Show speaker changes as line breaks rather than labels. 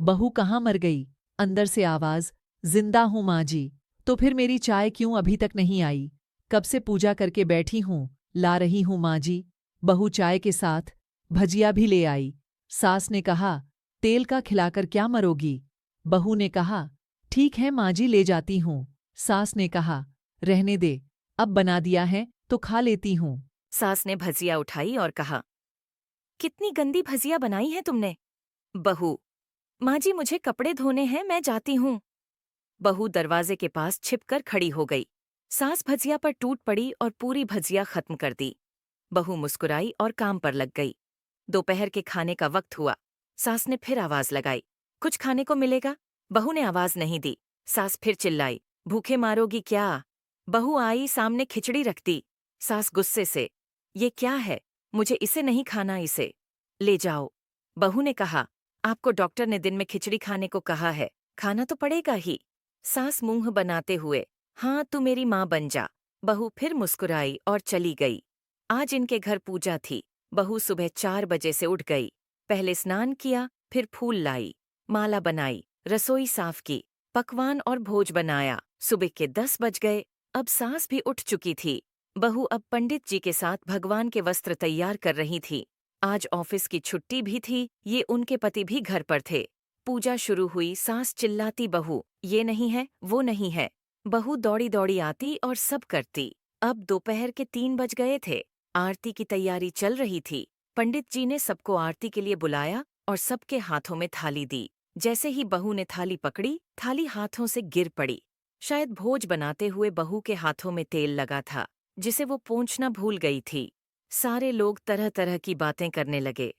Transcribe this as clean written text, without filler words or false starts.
बहू कहाँ मर गई? अंदर से आवाज, जिंदा हूं माँ जी। तो फिर मेरी चाय क्यों अभी तक नहीं आई? कब से पूजा करके बैठी हूं, ला रही हूं माँ जी। बहू चाय के साथ भजिया भी ले आई। सास ने कहा, तेल का खिलाकर क्या मरोगी? बहू ने कहा, ठीक है माँ जी, ले जाती हूँ। सास ने कहा, रहने दे, अब बना दिया है तो खा लेती हूँ।
सास ने भजिया उठाई और कहा, कितनी गंदी भजिया बनाई है तुमने। बहू, माँ जी मुझे कपड़े धोने हैं, मैं जाती हूँ। बहू दरवाजे के पास छिपकर खड़ी हो गई। सास भजिया पर टूट पड़ी और पूरी भजिया खत्म कर दी। बहू मुस्कुराई और काम पर लग गई। दोपहर के खाने का वक्त हुआ। सास ने फिर आवाज लगाई, कुछ खाने को मिलेगा? बहू ने आवाज नहीं दी। सास फिर चिल्लाई, भूखे मारोगी क्या? बहू आई, सामने खिचड़ी रख दी। सास गुस्से से, ये क्या है? मुझे इसे नहीं खाना, इसे ले जाओ। बहू ने कहा, आपको डॉक्टर ने दिन में खिचड़ी खाने को कहा है, खाना तो पड़ेगा ही। सास मुंह बनाते हुए, हाँ तू मेरी माँ बन जा। बहू फिर मुस्कुराई और चली गई। आज इनके घर पूजा थी। बहू सुबह 4 बजे से उठ गई। पहले स्नान किया, फिर फूल लाई, माला बनाई, रसोई साफ की, पकवान और भोज बनाया। सुबह के 10 बज गए। अब सास भी उठ चुकी थी। बहू अब पंडित जी के साथ भगवान के वस्त्र तैयार कर रही थी। आज ऑफिस की छुट्टी भी थी, ये उनके पति भी घर पर थे। पूजा शुरू हुई। सास चिल्लाती, बहू ये नहीं है, वो नहीं है। बहू दौड़ी दौड़ी आती और सब करती। अब दोपहर के 3 बज गए थे। आरती की तैयारी चल रही थी। पंडित जी ने सबको आरती के लिए बुलाया और सबके हाथों में थाली दी। जैसे ही बहू ने थाली पकड़ी, थाली हाथों से गिर पड़ी। शायद भोज बनाते हुए बहू के हाथों में तेल लगा था, जिसे वो पोंछना भूल गई थी। सारे लोग तरह तरह की बातें करने लगे।